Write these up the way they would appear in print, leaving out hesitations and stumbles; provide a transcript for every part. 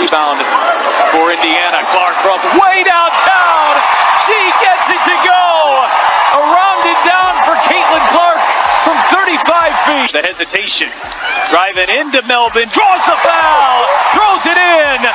rebound for Indiana. Clark from way downtown. She gets it to go. A rounded down for Caitlin Clark from 35 feet. The hesitation. Driving into Melvin. Draws the foul. Throws it in.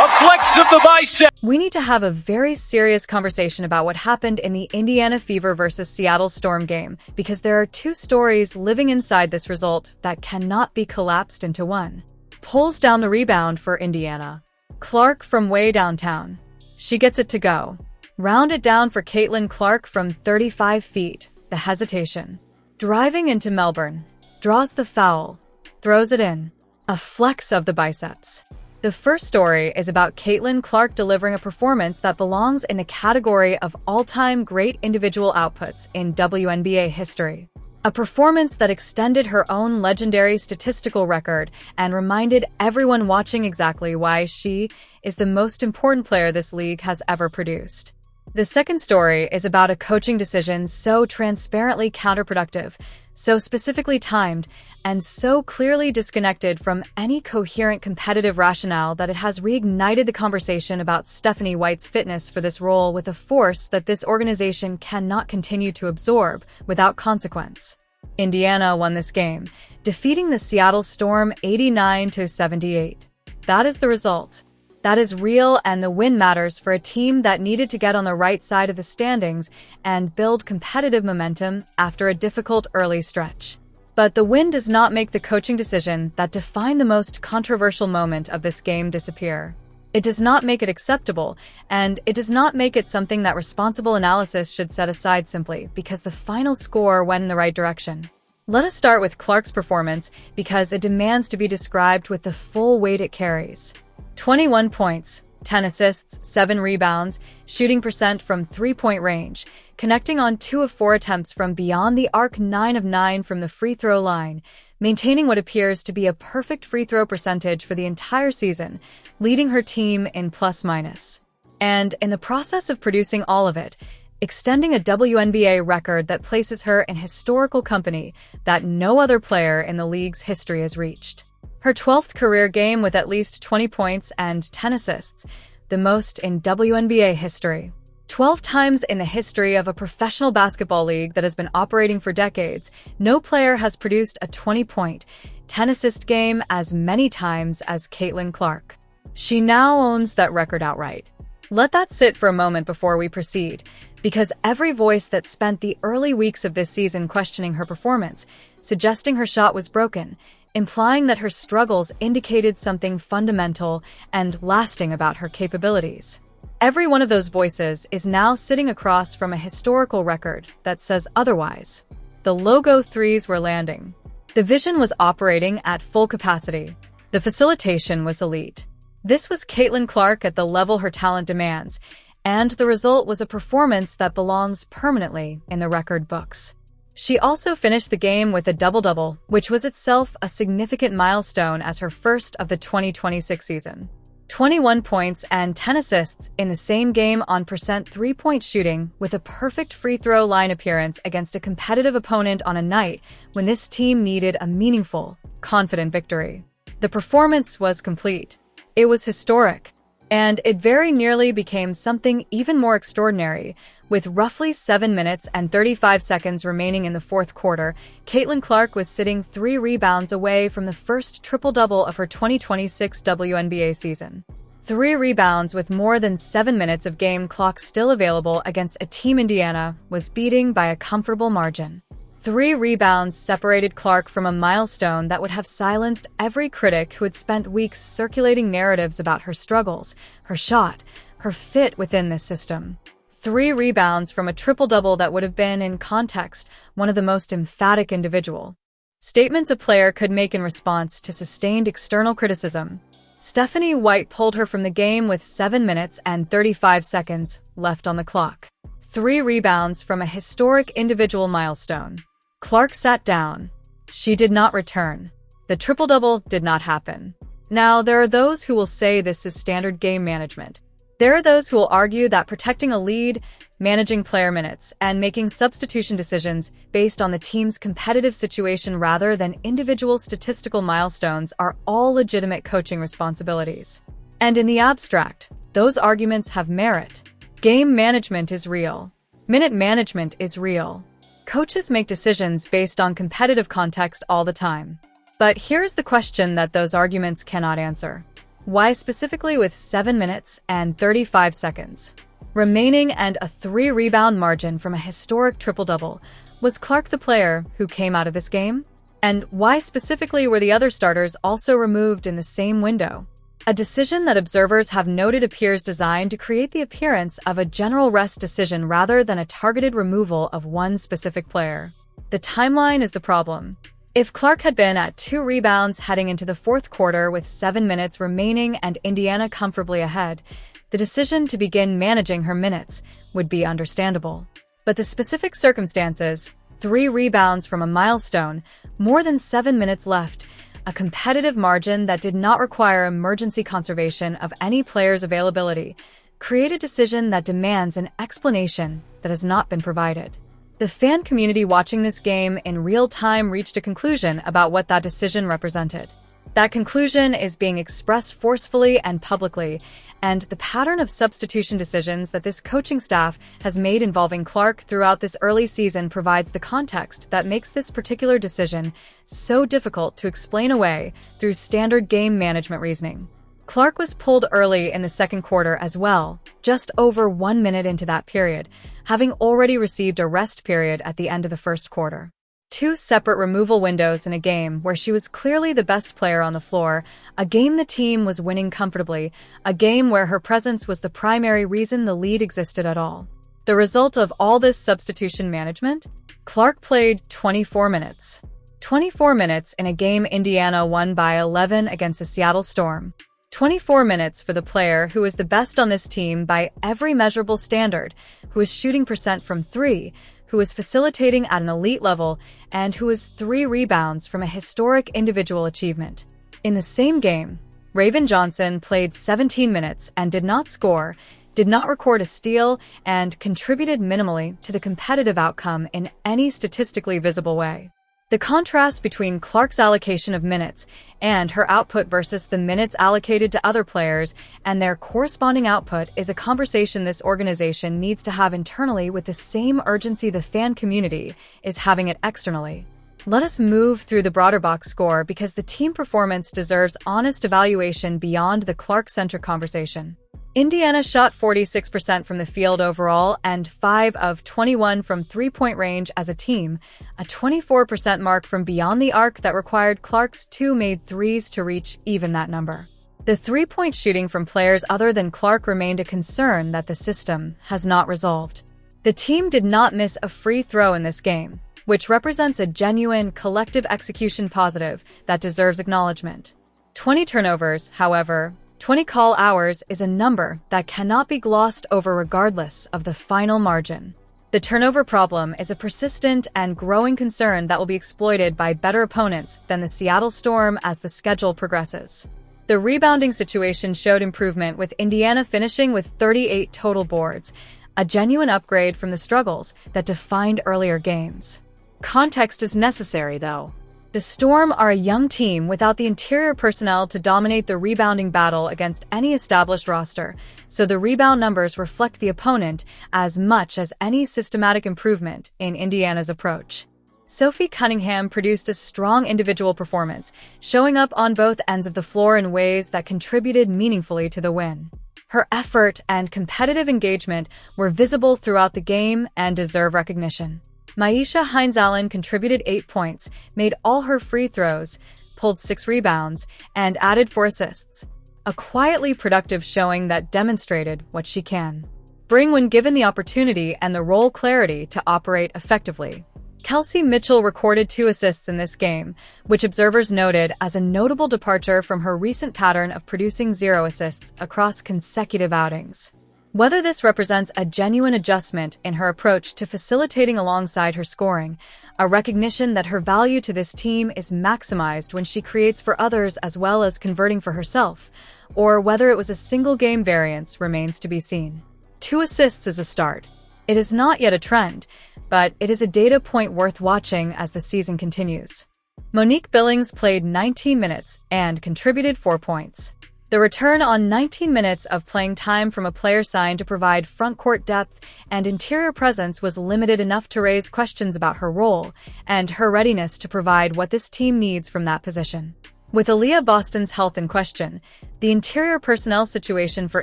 A flex of the bicep. We need to have a very serious conversation about what happened in the Indiana Fever versus Seattle Storm game, because there are two stories living inside this result that cannot be collapsed into one. Pulls down the rebound for Indiana. Clark from way downtown. She gets it to go. Round it down for Caitlin Clark from 35 feet. The hesitation. Driving into Melbourne. Draws the foul. Throws it in. A flex of the biceps. The first story is about Caitlin Clark delivering a performance that belongs in the category of all-time great individual outputs in WNBA history. A performance that extended her own legendary statistical record and reminded everyone watching exactly why she is the most important player this league has ever produced. The second story is about a coaching decision so transparently counterproductive, so specifically timed, and so clearly disconnected from any coherent competitive rationale that it has reignited the conversation about Stephanie White's fitness for this role with a force that this organization cannot continue to absorb without consequence. Indiana won this game, defeating the Seattle Storm 89-78. That is the result. That is real, and the win matters for a team that needed to get on the right side of the standings and build competitive momentum after a difficult early stretch. But the win does not make the coaching decision that defined the most controversial moment of this game disappear. It does not make it acceptable, and it does not make it something that responsible analysis should set aside simply because the final score went in the right direction. Let us start with Clark's performance because it demands to be described with the full weight it carries. 21 points, 10 assists, 7 rebounds, shooting percent from three-point range, connecting on 2 of 4 attempts from beyond the arc, 9 of 9 from the free throw line, maintaining what appears to be a perfect free throw percentage for the entire season, leading her team in plus-minus. And in the process of producing all of it, extending a WNBA record that places her in historical company that no other player in the league's history has reached. Her 12th career game with at least 20 points and 10 assists, the most in WNBA history. 12 times in the history of a professional basketball league that has been operating for decades, no player has produced a 20-point, 10-assist game as many times as Caitlin Clark. She now owns that record outright. Let that sit for a moment before we proceed, because every voice that spent the early weeks of this season questioning her performance, suggesting her shot was broken, implying that her struggles indicated something fundamental and lasting about her capabilities. Every one of those voices is now sitting across from a historical record that says otherwise. The logo threes were landing. The vision was operating at full capacity. The facilitation was elite. This was Caitlin Clark at the level her talent demands, and the result was a performance that belongs permanently in the record books. She also finished the game with a double-double, which was itself a significant milestone as her first of the 2026 season. 21 points and 10 assists in the same game on percent three-point shooting with a perfect free throw line appearance against a competitive opponent on a night when this team needed a meaningful, confident victory. The performance was complete. It was historic. And it very nearly became something even more extraordinary. With roughly 7 minutes and 35 seconds remaining in the fourth quarter, Caitlin Clark was sitting 3 rebounds away from the first triple-double of her 2026 WNBA season. 3 rebounds with more than 7 minutes of game clock still available against a team Indiana was beating by a comfortable margin. 3 rebounds separated Clark from a milestone that would have silenced every critic who had spent weeks circulating narratives about her struggles, her shot, her fit within this system. 3 rebounds from a triple-double that would have been, in context, one of the most emphatic individual statements a player could make in response to sustained external criticism. Stephanie White pulled her from the game with 7 minutes and 35 seconds left on the clock. 3 rebounds from a historic individual milestone. Clark sat down. She did not return. The triple-double did not happen. Now, there are those who will say this is standard game management. There are those who will argue that protecting a lead, managing player minutes, and making substitution decisions based on the team's competitive situation rather than individual statistical milestones are all legitimate coaching responsibilities. And in the abstract, those arguments have merit. Game management is real. Minute management is real. Coaches make decisions based on competitive context all the time. But here's the question that those arguments cannot answer. Why specifically with 7 minutes and 35 seconds remaining and a 3-rebound margin from a historic triple-double, was Clark the player who came out of this game? And why specifically were the other starters also removed in the same window? A decision that observers have noted appears designed to create the appearance of a general rest decision rather than a targeted removal of one specific player. The timeline is the problem. If Clark had been at 2 rebounds heading into the fourth quarter with 7 minutes remaining and Indiana comfortably ahead, the decision to begin managing her minutes would be understandable. But the specific circumstances, 3 rebounds from a milestone, more than 7 minutes left, a competitive margin that did not require emergency conservation of any player's availability, create a decision that demands an explanation that has not been provided. The fan community watching this game in real time reached a conclusion about what that decision represented. That conclusion is being expressed forcefully and publicly, and the pattern of substitution decisions that this coaching staff has made involving Clark throughout this early season provides the context that makes this particular decision so difficult to explain away through standard game management reasoning. Clark was pulled early in the second quarter as well, just over 1 minute into that period, having already received a rest period at the end of the first quarter. 2 separate removal windows in a game where she was clearly the best player on the floor, a game the team was winning comfortably, a game where her presence was the primary reason the lead existed at all. The result of all this substitution management? Clark played 24 minutes. 24 minutes in a game Indiana won by 11 against the Seattle Storm. 24 minutes for the player who is the best on this team by every measurable standard, who is shooting percent from 3, who is facilitating at an elite level, and who is 3 rebounds from a historic individual achievement. In the same game, Raven Johnson played 17 minutes and did not score, did not record a steal, and contributed minimally to the competitive outcome in any statistically visible way. The contrast between Clark's allocation of minutes and her output versus the minutes allocated to other players and their corresponding output is a conversation this organization needs to have internally with the same urgency the fan community is having it externally. Let us move through the broader box score because the team performance deserves honest evaluation beyond the Clark-centric conversation. Indiana shot 46% from the field overall and 5 of 21 from three-point range as a team, a 24% mark from beyond the arc that required Clark's 2 made threes to reach even that number. The three-point shooting from players other than Clark remained a concern that the system has not resolved. The team did not miss a free throw in this game, which represents a genuine collective execution positive that deserves acknowledgement. 20 turnovers, however, 20 call hours is a number that cannot be glossed over regardless of the final margin. The turnover problem is a persistent and growing concern that will be exploited by better opponents than the Seattle Storm as the schedule progresses. The rebounding situation showed improvement with Indiana finishing with 38 total boards, a genuine upgrade from the struggles that defined earlier games. Context is necessary, though. The Storm are a young team without the interior personnel to dominate the rebounding battle against any established roster, so the rebound numbers reflect the opponent as much as any systematic improvement in Indiana's approach. Sophie Cunningham produced a strong individual performance, showing up on both ends of the floor in ways that contributed meaningfully to the win. Her effort and competitive engagement were visible throughout the game and deserve recognition. Maisha Hines-Allen contributed 8 points, made all her free throws, pulled 6 rebounds, and added 4 assists. A quietly productive showing that demonstrated what she can bring when given the opportunity and the role clarity to operate effectively. Kelsey Mitchell recorded 2 assists in this game, which observers noted as a notable departure from her recent pattern of producing 0 assists across consecutive outings. Whether this represents a genuine adjustment in her approach to facilitating alongside her scoring, a recognition that her value to this team is maximized when she creates for others as well as converting for herself, or whether it was a single game variance remains to be seen. 2 assists is a start. It is not yet a trend, but it is a data point worth watching as the season continues. Monique Billings played 19 minutes and contributed 4 points. The return on 19 minutes of playing time from a player signed to provide front-court depth and interior presence was limited enough to raise questions about her role and her readiness to provide what this team needs from that position. With Aaliyah Boston's health in question, the interior personnel situation for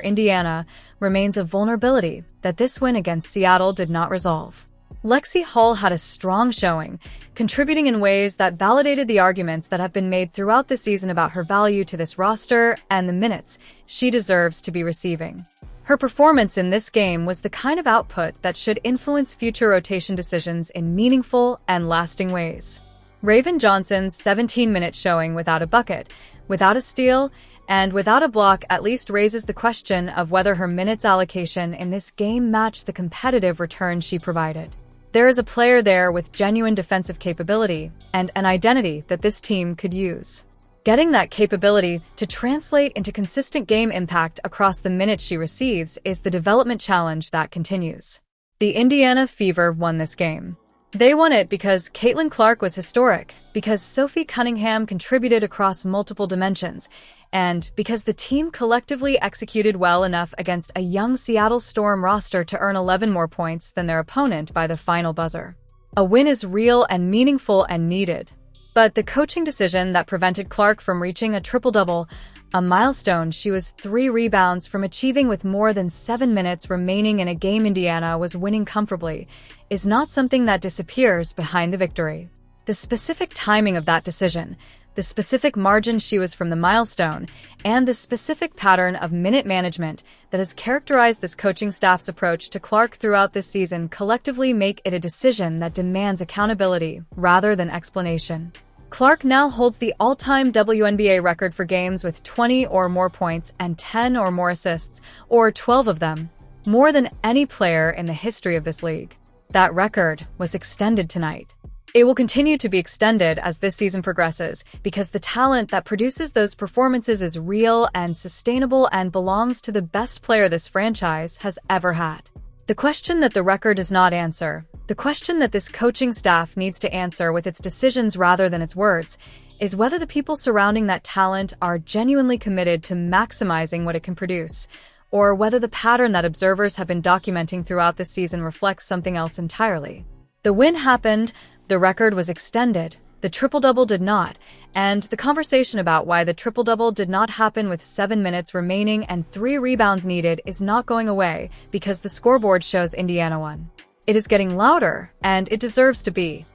Indiana remains a vulnerability that this win against Seattle did not resolve. Lexi Hall had a strong showing, contributing in ways that validated the arguments that have been made throughout the season about her value to this roster and the minutes she deserves to be receiving. Her performance in this game was the kind of output that should influence future rotation decisions in meaningful and lasting ways. Raven Johnson's 17-minute showing without a bucket, without a steal, and without a block at least raises the question of whether her minutes allocation in this game matched the competitive return she provided. There is a player there with genuine defensive capability and an identity that this team could use. Getting that capability to translate into consistent game impact across the minutes she receives is the development challenge that continues. The Indiana Fever won this game. They won it because Caitlin Clark was historic, because Sophie Cunningham contributed across multiple dimensions, and because the team collectively executed well enough against a young Seattle Storm roster to earn 11 more points than their opponent by the final buzzer. A win is real and meaningful and needed. But the coaching decision that prevented Clark from reaching a triple-double, a milestone she was 3 rebounds from achieving with more than 7 minutes remaining in a game Indiana was winning comfortably, is not something that disappears behind the victory. The specific timing of that decision, the specific margin she was from the milestone, and the specific pattern of minute management that has characterized this coaching staff's approach to Clark throughout this season collectively make it a decision that demands accountability rather than explanation. Clark now holds the all-time WNBA record for games with 20 or more points and 10 or more assists, or 12 of them, more than any player in the history of this league. That record was extended tonight. It will continue to be extended as this season progresses because the talent that produces those performances is real and sustainable and belongs to the best player this franchise has ever had. The question that the record does not answer, the question that this coaching staff needs to answer with its decisions rather than its words, is whether the people surrounding that talent are genuinely committed to maximizing what it can produce, or whether the pattern that observers have been documenting throughout this season reflects something else entirely. The win happened, the record was extended, the triple-double did not, and the conversation about why the triple-double did not happen with 7 minutes remaining and 3 rebounds needed is not going away because the scoreboard shows Indiana won. It is getting louder, and it deserves to be.